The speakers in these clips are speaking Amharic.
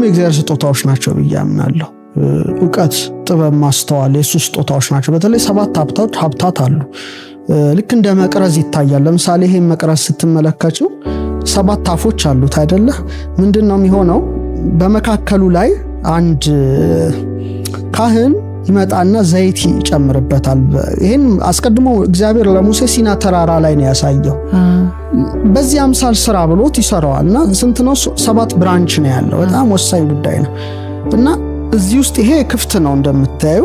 የእግዚአብሔር ስጦታዎች ናቸው ብዬ አምናለሁ። ዕውቀት፣ ጥበብ፣ ማስተዋል የሱ ስጦታዎች ናቸው። በተለይ 7 ሀብታት አሉ። ልክ እንደ መቅረዝ ይታያል። ለምሳሌ ይሄን መቅረዝ ስትመለከቱ 7 አፎች አሉት አይደለ? ምንድነው የሚሆነው? በመካከሉ ላይ አንድ ካህን ይመጣና ዘይት ይጨምርበታል። ይሄን አስቀድሞ እግዚአብሔር ለሙሴ ሲና ተራራ ላይ ነው ያሳየው። በዚህ አምሳል ስራ ብሎት ይሰራዋልና ስንት ነው? 7 ብራንች ነው ያለው። በጣም ወሳኝ ጉዳይ ነው እና እዚህ ውስጥ ይሄ ክፍት ነው እንደምታዩ።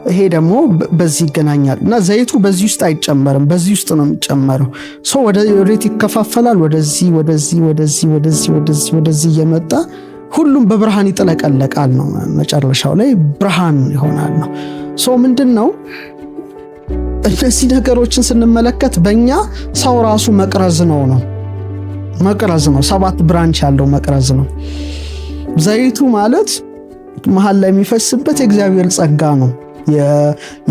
ይሄ ደግሞ በዚህ ይገናኛል እና ዘይቱ በዚህ ውስጥ አይጨመርም፣ በዚህ ውስጥ ነው የሚጨመረው። ወዴት ይከፋፈላል? ወደዚህ እየመጣ ሁሉም በብርሃን ይጥለቀለቃል ነው። መጨረሻው ላይ ብርሃን ይሆናል ነው። ምንድነው እነዚህ ነገሮችን ስንመለከት በእኛ ሰው ራሱ መቅረዝ ነው። 7 ብራንች ያለው መቅረዝ ነው። ዘይቱ ማለት መሃል ላይ የሚፈስበት የእግዚአብሔር ጸጋ ነው።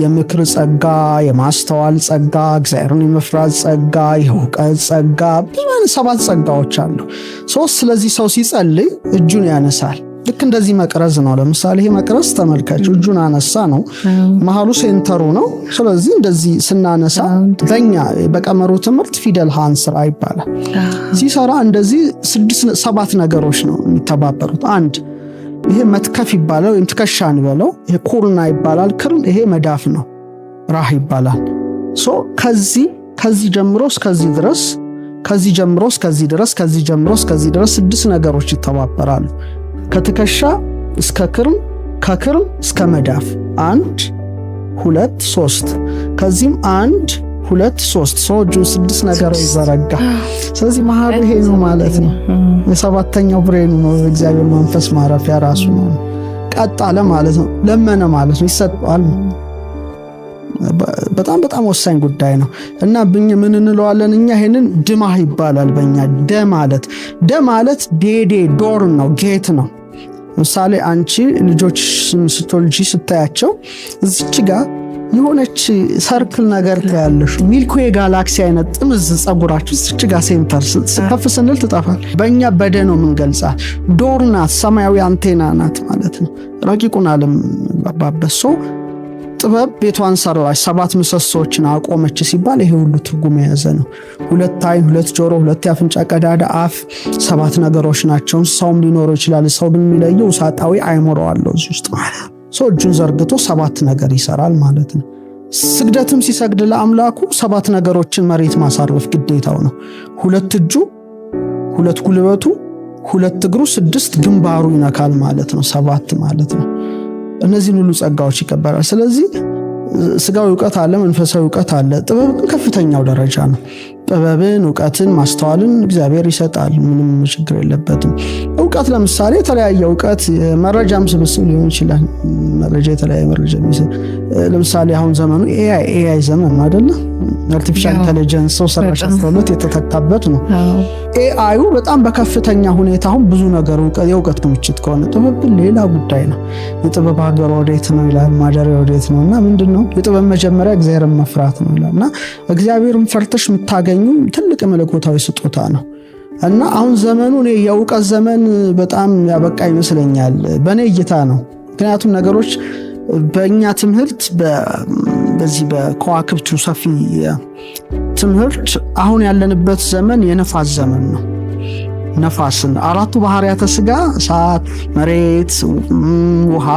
የምክር ጸጋ፣ የማስተዋል ጸጋ፣ እግዚአብሔርን የመፍራት ጸጋ፣ የእውቀት ጸጋ፣ ብዙ 7 ጸጋዎች አሉ። ስለዚህ ሰው ሲጸልይ እጁን ያነሳል። ልክ እንደዚህ መቅረዝ ነው። ለምሳሌ ይሄ መቅረዝ ተመልካቹ እጁን አነሳ ነው። መሃሉ ሴንተሩ ነው። ስለዚህ እንደዚህ ስናነሳ በእኛ በቀመሩ ትምህርት ፊደል ሃንስራ ይባላል። ሲሰራ እንደዚህ 7 ነገሮች ነው የሚተባበሩት። አንድ ይሄ መትከፍ ይባላል ወይም ትከሻን በለው። ይሄ ኩርና ይባላል። ክርን ይሄ መዳፍ ነው፣ ራህ ይባላል። ከዚህ ጀምሮ እስከዚህ ድረስ፣ ከዚህ ጀምሮ እስከዚህ ድረስ፣ ከዚህ ጀምሮ እስከዚህ ድረስ 6 ነገሮች ይተባበራሉ። ከትከሻ እስከ ክርን፣ ከክርን እስከ መዳፍ 1 2 3፣ ከዚህም 1 2 3 እጁን 6 ነገሮች ይዘረጋ። ስለዚህ መሃሉ ይሄ ነው ማለት ነው። የ7ኛው ብሬኑ ነው። እግዚአብሔር መንፈስ ማረፊያ ራሱ ነው። ቀጥ አለ ማለት ነው። ለመነ ማለት ነው። ይሰጣል። በጣም ወሳኝ ጉዳይ ነው እና ምን እንለዋለን እኛ? ይሄንን ድማህ ይባላል በእኛ። ደ ማለት ዴዴ ዶር ነው፣ ጌት ነው። ምሳሌ አንቺ ልጆች ስትወልጂ ስታያቸው እዚች ጋር የሆነች ሰርክል ነገር ታያለሽ። ሚልክዌ ጋላክሲ አይነት ጥምዝ ጸጉራችሁ እዚች ጋር ሴንተር ከፍ ስንል ትጠፋል። በእኛ በደ ነው የምንገልጻት። ዶር ናት፣ ሰማያዊ አንቴና ናት ማለት ነው። ረቂቁን ዓለም ባበሶ ጥበብ ቤቷን ሰራች፣ 7 ምሰሶችን አቆመች ሲባል ይሄ ሁሉ ትርጉም የያዘ ነው። 2 አይን፣ 2 ጆሮ፣ 2 የአፍንጫ ቀዳዳ፣ አፍ 7 ነገሮች ናቸው። ሰውም ሊኖረው ይችላል። ሰው ግን የሚለየው ውሳጣዊ አይምሮ አለው እዚህ ውስጥ ማለት ነው። እጁን ዘርግቶ 7 ነገር ይሰራል ማለት ነው። ስግደትም ሲሰግድ ለአምላኩ 7 ነገሮችን መሬት ማሳረፍ ግዴታው ነው። 2 እጁ፣ 2 ጉልበቱ፣ 2 እግሩ፣ 6 ግንባሩ ይነካል ማለት ነው። 7 ማለት ነው። እነዚህን ሁሉ ጸጋዎች ይቀበላል። ስለዚህ ስጋዊ ዕውቀት አለ፣ መንፈሳዊ ዕውቀት አለ። ጥበብ ከፍተኛው ደረጃ ነው። ጥበብን፣ ዕውቀትን፣ ማስተዋልን እግዚአብሔር ይሰጣል። ምንም ችግር የለበትም። ዕውቀት ለምሳሌ የተለያየ ዕውቀት መረጃም ስብስብ ሊሆን ይችላል። የተለያየ መረጃ የሚሰጥ ለምሳሌ አሁን ዘመኑ ኤአይ ዘመን ነው አይደለ? አርቲፊሻል ኢንተለጀንስ ሰው ሰራሽ አስተውሎት የተተካበት ነው። ኤአዩ በጣም በከፍተኛ ሁኔታ አሁን ብዙ ነገር የዕውቀት ክምችት ከሆነ ጥበብ ሌላ ጉዳይ ነው። የጥበብ ሀገር ወዴት ነው ይላል፣ ማደሪያ ወዴት ነውና ምንድነው የጥበብ መጀመሪያ እግዚአብሔርን መፍራት ነው ይላልና እግዚአብሔርን ፈርተሽ የምታገኙ ትልቅ መለኮታዊ ስጦታ ነው። እና አሁን ዘመኑ የዕውቀት ዘመን በጣም ያበቃ ይመስለኛል በእኔ እይታ ነው። ምክንያቱም ነገሮች በእኛ ትምህርት በዚህ በከዋክብቱ ሰፊ ትምህርት አሁን ያለንበት ዘመን የነፋስ ዘመን ነው። ነፋስን 4ቱ ባህሪያተ ሥጋ እሳት፣ መሬት፣ ውሃ፣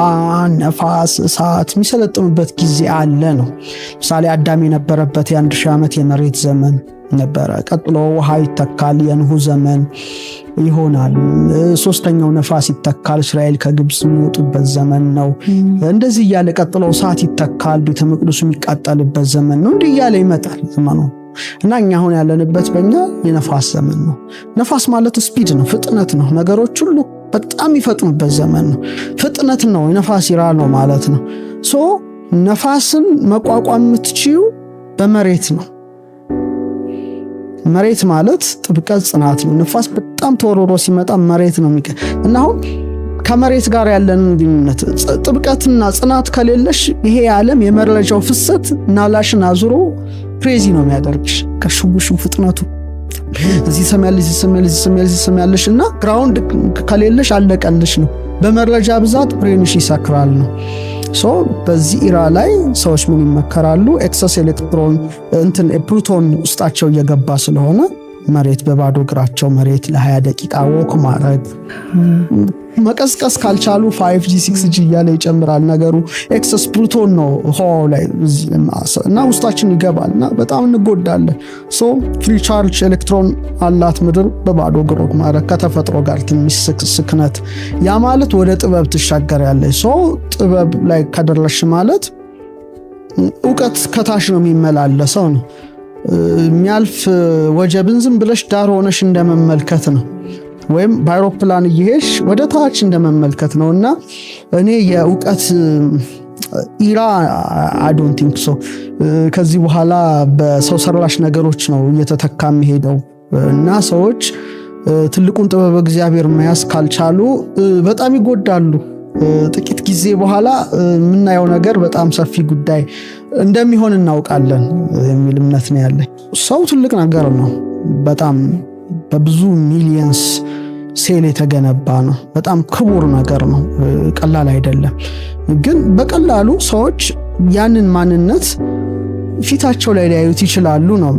ነፋስ፣ እሳት የሚሰለጥኑበት ጊዜ አለ ነው። ምሳሌ አዳም የነበረበት የ1000 ዓመት የመሬት ዘመን ነበረ። ቀጥሎ ውሃ ይተካል፣ የኖህ ዘመን ይሆናል። 3ኛው ነፋስ ይተካል፣ እስራኤል ከግብጽ የሚወጡበት ዘመን ነው። እንደዚህ እያለ ቀጥሎ እሳት ይተካል፣ ቤተ መቅደሱ የሚቃጠልበት ዘመን ነው። እንዲህ እያለ ይመጣል ዘመኑ እና እኛ አሁን ያለንበት በእኛ የነፋስ ዘመን ነው። ነፋስ ማለት ስፒድ ነው፣ ፍጥነት ነው። ነገሮች ሁሉ በጣም ይፈጥኑበት ዘመን ነው። ፍጥነት ነው፣ የነፋስ ይራ ነው ማለት ነው። ነፋስን መቋቋም የምትችይው በመሬት ነው። መሬት ማለት ጥብቀት፣ ጽናት ነው። ነፋስ በጣም ተወርሮ ሲመጣ መሬት ነው እና አሁን ከመሬት ጋር ያለን ግንኙነት ጥብቀትና ጽናት ከሌለሽ ይሄ ዓለም የመረጃው ፍሰት ናላሽን አዙሮ ክሬዚ ነው የሚያደርግሽ። ከሽቡሹ ፍጥነቱ እዚህ ሰማያለሽ እና ግራውንድ ከሌለሽ አለቀልሽ ነው። በመረጃ ብዛት ብሬንሽ ይሰክራል ነው። በዚህ ኢራ ላይ ሰዎች ምን ይመከራሉ? ኤክሰስ ኤሌክትሮን ፕሉቶን ውስጣቸው እየገባ ስለሆነ መሬት በባዶ እግራቸው መሬት ለ20 ደቂቃ ወክ ማድረግ፣ መቀስቀስ ካልቻሉ 5G 6G እያለ ይጨምራል ነገሩ። ኤክሰስ ፕሉቶን ነው ህዋው ላይ እና ውስጣችን ይገባል እና በጣም እንጎዳለን። ፍሪ ቻርጅ ኤሌክትሮን አላት ምድር፣ በባዶ እግር ወክ ማድረግ፣ ከተፈጥሮ ጋር ትንሽ ስክነት፣ ያ ማለት ወደ ጥበብ ትሻገሪያለሽ። ጥበብ ላይ ከደረሽ ማለት እውቀት ከታች ነው የሚመላለሰው ነው። የሚያልፍ ወጀብን ዝም ብለሽ ዳር ሆነሽ እንደመመልከት ነው፣ ወይም በአውሮፕላን እየሄድሽ ወደ ታች እንደመመልከት ነው። እና እኔ የእውቀት ኢራ I don't think so ከዚህ በኋላ በሰው ሰራሽ ነገሮች ነው እየተተካ የሚሄደው እና ሰዎች ትልቁን ጥበብ እግዚአብሔር መያዝ ካልቻሉ በጣም ይጎዳሉ። ጥቂት ጊዜ በኋላ የምናየው ነገር በጣም ሰፊ ጉዳይ እንደሚሆን እናውቃለን የሚል እምነት ነው ያለኝ። ሰው ትልቅ ነገር ነው። በጣም በብዙ ሚሊየንስ ሴል የተገነባ ነው። በጣም ክቡር ነገር ነው። ቀላል አይደለም። ግን በቀላሉ ሰዎች ያንን ማንነት ፊታቸው ላይ ሊያዩት ይችላሉ ነው።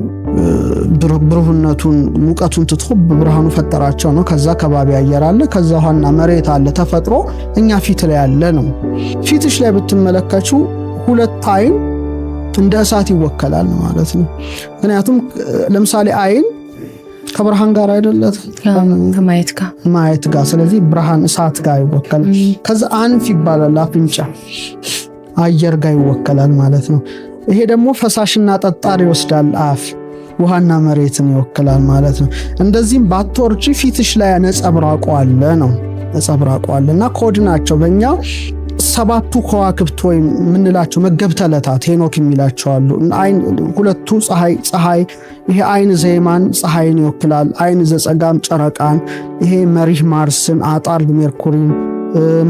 ብሩህነቱን ሙቀቱን ትቶ ብርሃኑ ፈጠራቸው ነው። ከዛ ከባቢ አየር አለ፣ ከዛ ውሃና መሬት አለ። ተፈጥሮ እኛ ፊት ላይ ያለ ነው። ፊትሽ ላይ ብትመለከቱ ሁለት አይን እንደ እሳት ይወከላል ማለት ነው። ምክንያቱም ለምሳሌ አይን ከብርሃን ጋር አይደለም ከማየት ጋር ስለዚህ ብርሃን እሳት ጋር ይወከላል። ከዛ አንፍ ይባላል፣ አፍንጫ አየር ጋር ይወከላል ማለት ነው። ይሄ ደግሞ ፈሳሽና ጠጣር ይወስዳል፣ አፍ ውሃና መሬትን ይወክላል ማለት ነው። እንደዚህም ባትወርጂ ፊትሽ ላይ ነጸብራቁ አለ ነው። ነጸብራቁ አለና ኮድ ናቸው። በእኛ ሰባቱ ከዋክብት ወይም ምንላቸው መገብተ ዕለታት ሄኖክ የሚላቸው አሉ። አይን ሁለቱ ፀሐይ ይሄ አይን ዘየማን ፀሐይን ይወክላል። አይን ዘጸጋም ጨረቃን፣ ይሄ መሪህ ማርስን፣ አጣር ሜርኩሪን፣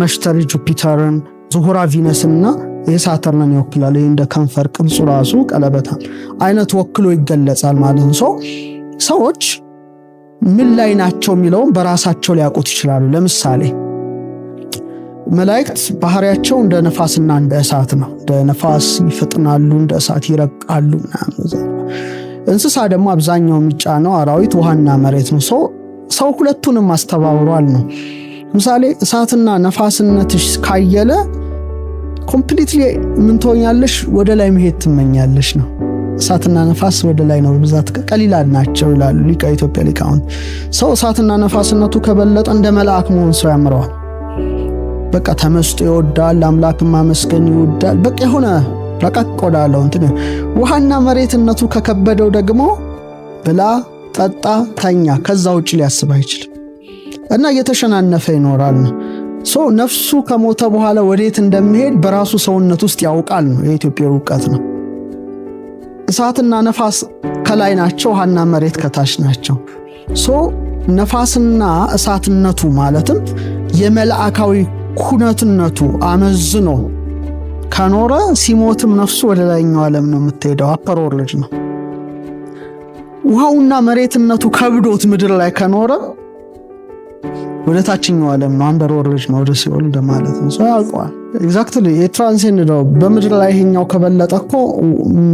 መሽተሪ ጁፒተርን፣ ዙሁራ ቪነስና ይሄ ሳተርንን ይወክላል። ይሄ እንደ ከንፈር ቅርጹ ራሱ ቀለበታ አይነት ወክሎ ይገለጻል ማለት ነው። ሰዎች ምን ላይ ናቸው የሚለውን በራሳቸው ሊያውቁት ይችላሉ። ለምሳሌ መላእክት ባህሪያቸው እንደ ነፋስና እንደ እሳት ነው። እንደ ነፋስ ይፈጥናሉ፣ እንደ እሳት ይረቃሉ ማለት ነው። እንስሳ ደግሞ አብዛኛው የሚጫነው አራዊት ውሃና መሬት ነው። ሰው ሁለቱንም አስተባብሯል ነው። ለምሳሌ እሳትና ነፋስነትሽ ካየለ ኮምፕሊትሊ ምን ትሆኛለሽ? ወደ ላይ መሄድ ትመኛለሽ ነው። እሳትና ነፋስ ወደ ላይ ነው በብዛት ቀሊላን ናቸው ይላሉ ሊቃ ኢትዮጵያ ሊቃውንት። ሰው እሳትና ነፋስነቱ ከበለጠ እንደ መልአክ መሆን ሰው ያምረዋል። በቃ ተመስጦ ይወዳል፣ አምላክን ማመስገን ይወዳል። በቃ የሆነ ረቀቅ ወዳለው ውሃና መሬትነቱ ከከበደው ደግሞ ብላ ጠጣ ተኛ፣ ከዛ ውጭ ሊያስብ አይችልም እና እየተሸናነፈ ይኖራል ነው። ነፍሱ ከሞተ በኋላ ወዴት እንደሚሄድ በራሱ ሰውነት ውስጥ ያውቃል ነው። የኢትዮጵያ ዕውቀት ነው። እሳትና ነፋስ ከላይ ናቸው፣ ውሃና መሬት ከታች ናቸው። ነፋስና እሳትነቱ ማለትም የመላእካዊ ኩነትነቱ አመዝኖ ከኖረ ሲሞትም ነፍሱ ወደ ላይኛው ዓለም ነው የምትሄደው፣ አፐር ወርልድ ነው። ውሃውና መሬትነቱ ከብዶት ምድር ላይ ከኖረ ወደ ታችኛው ዓለም ነው፣ አንደር ወርልድ ነው፣ ወደ ሲኦል እንደማለት ነው። ያውቀዋል ኤግዛክትሊ የትራንሴንድ ነው። በምድር ላይ ይሄኛው ከበለጠ እኮ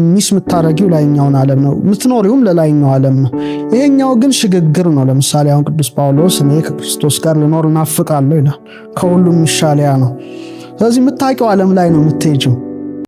ሚስ የምታረጊው ላይኛውን ዓለም ነው፣ የምትኖሪውም ለላይኛው ዓለም ነው። ይሄኛው ግን ሽግግር ነው። ለምሳሌ አሁን ቅዱስ ጳውሎስ እኔ ከክርስቶስ ጋር ልኖር እናፍቃለሁ ይላል። ከሁሉም ይሻለያ ነው። ስለዚህ የምታውቂው ዓለም ላይ ነው የምትሄጂው።